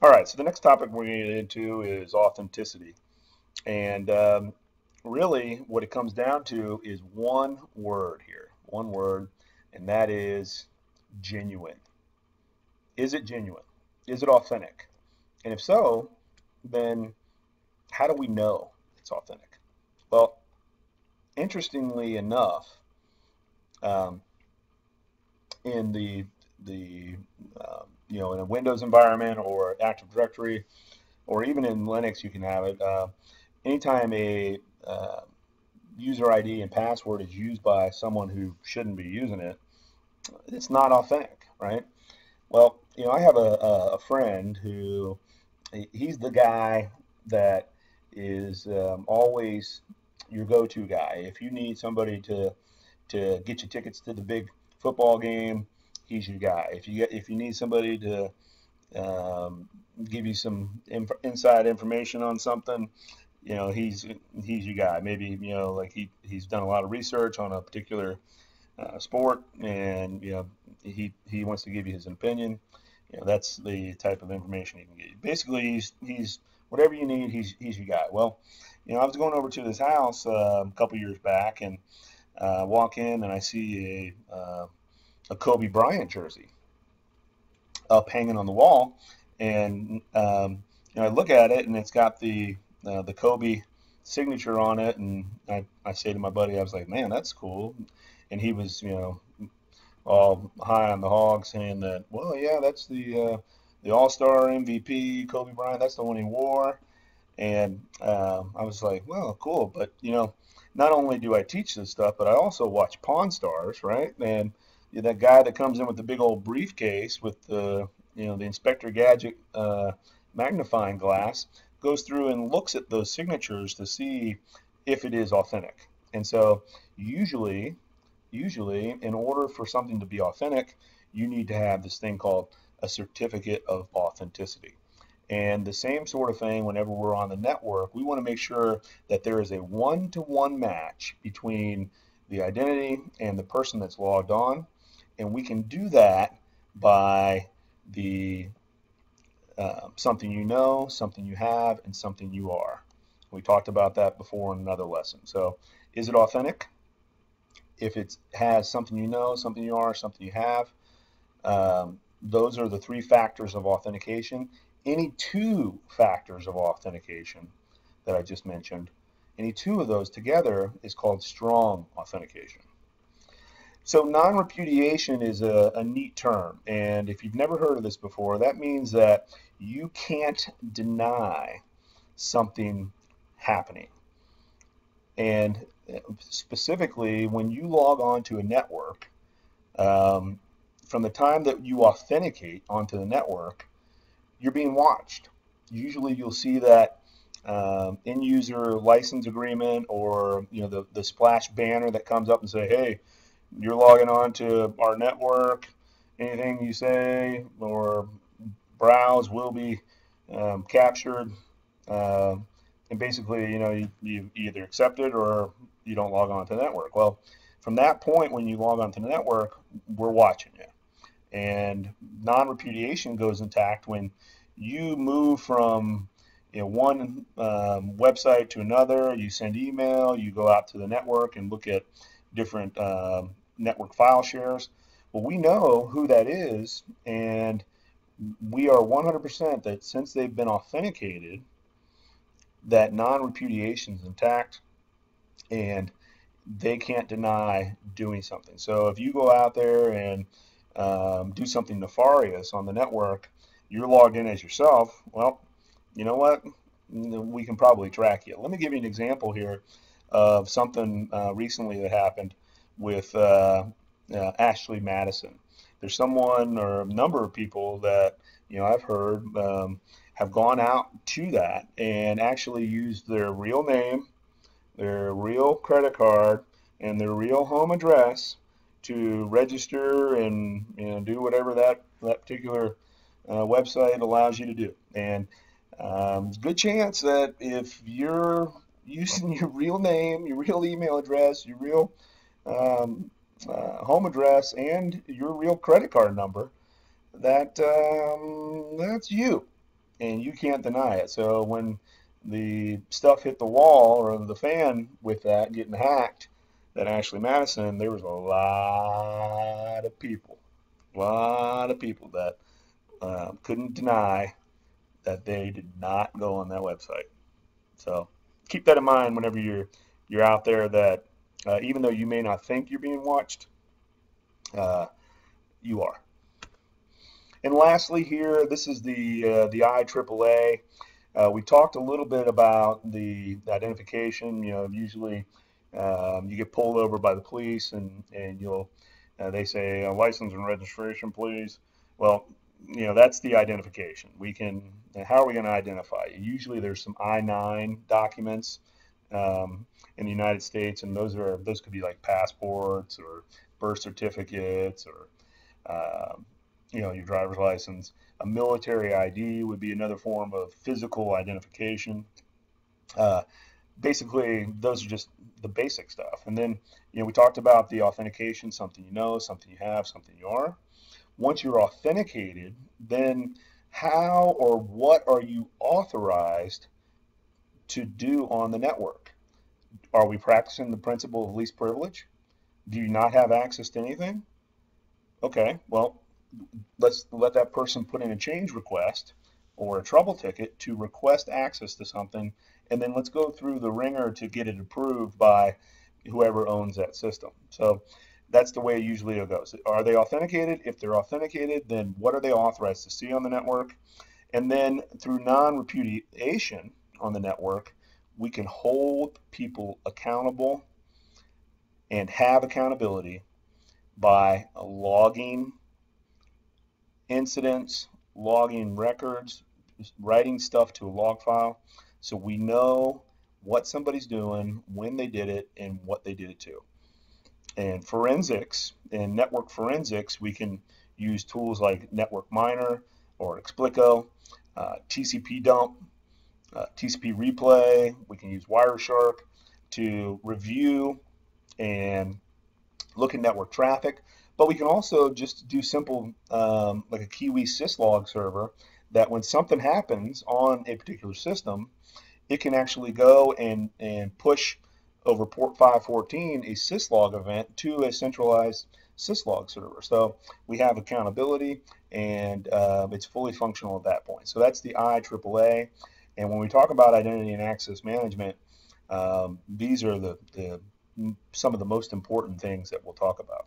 All right, so the next topic we're going to get into is authenticity. And really, what it comes down to is one word here, one word, and that is genuine. Is it genuine? Is it authentic? And if so, then how do we know it's authentic? Well, interestingly enough, um, in the in a Windows environment or Active Directory, or even in Linux, you can have it. Anytime a user ID and password is used by someone who shouldn't be using it, it's not authentic, right? Well, I have a friend who he's the guy that is always your go-to guy. If you need somebody to get you tickets to the big football game, he's your guy. If you need somebody to give you some inside information on something, he's your guy. Maybe like he's done a lot of research on a particular sport, and he wants to give you his opinion. That's the type of information he can get you. Basically, he's whatever you need. He's your guy. Well, I was going over to this house a couple years back, and walk in and I see a Kobe Bryant jersey up hanging on the wall, and I look at it and it's got the Kobe signature on it, and I say to my buddy, I was like, man, that's cool, and he was all high on the hog saying that, well, yeah, that's the All Star MVP Kobe Bryant, that's the one he wore, and I was like, well, cool, but not only do I teach this stuff, but I also watch Pawn Stars, right? And that guy that comes in with the big old briefcase with the Inspector Gadget magnifying glass goes through and looks at those signatures to see if it is authentic. And so usually, in order for something to be authentic, you need to have this thing called a certificate of authenticity. And the same sort of thing whenever we're on the network, we want to make sure that there is a one-to-one match between the identity and the person that's logged on. And we can do that by the something you know, something you have, and something you are. We talked about that before in another lesson. So is it authentic? If it has something you know, something you are, something you have, those are the three factors of authentication. Any two factors of authentication that I just mentioned, any two of those together is called strong authentication. So non-repudiation is a neat term, and if you've never heard of this before, that means that you can't deny something happening. And specifically, when you log on to a network, um, from the time that you authenticate onto the network, you're being watched. Usually, you'll see that end user license agreement, or the splash banner that comes up and say, "Hey, you're logging on to our network. Anything you say or browse will be captured." Uh, and basically, you either accept it or you don't log on to the network. Well, from that point, when you log on to the network, we're watching you. And non-repudiation goes intact when you move from one website to another. You send email, you go out to the network and look at different network file shares. Well, we know who that is, and we are 100% that since they've been authenticated, that non-repudiation is intact, and they can't deny doing something. So if you go out there and do something nefarious on the network, you're logged in as yourself. Well, you know what? We can probably track you. Let me give you an example here of something recently that happened with Ashley Madison. There's someone or a number of people that I've heard have gone out to that and actually used their real name, their real credit card, and their real home address to register and do whatever that particular website allows you to do. And there's a good chance that if you're using your real name, your real email address, your real um, home address, and your real credit card number, that's you. and you can't deny it. So when the stuff hit the wall or the fan with that getting hacked, that Ashley Madison, there was a lot of people that couldn't deny that they did not go on that website. So keep that in mind whenever you're out there. That even though you may not think you're being watched, uh, you are. And lastly, here, this is the IAAA. We talked a little bit about the identification. You know, usually you get pulled over by the police, and you'll they say license and registration, please. Well, you know, that's the identification. We can. How are we going to identify you? Usually, there's some I-9 documents in the United States, and those could be like passports or birth certificates or you know, your driver's license. A military ID would be another form of physical identification. Uh, Basically, those are just the basic stuff. And then, you know, we talked about the authentication, something you know, something you have, something you are. Once you're authenticated, then how or what are you authorized to do on the network? Are we practicing the principle of least privilege? Do you not have access to anything? Okay, well, let's let that person put in a change request or a trouble ticket to request access to something, and then let's go through the ringer to get it approved by whoever owns that system. So that's the way usually it goes. Are they authenticated? If they're authenticated, then what are they authorized to see on the network? And then through non-repudiation on the network, we can hold people accountable and have accountability by logging incidents, logging records, writing stuff to a log file so we know what somebody's doing, when they did it, and what they did it to. And forensics, in network forensics, we can use tools like Network Miner or Explico, TCP dump, TCP replay. We can use Wireshark to review and look at network traffic, but we can also just do simple, like a Kiwi syslog server, that when something happens on a particular system, it can actually go and push over port 514 a syslog event to a centralized syslog server. So we have accountability, and it's fully functional at that point. So that's the IAAA. And when we talk about identity and access management, these are some of the most important things that we'll talk about.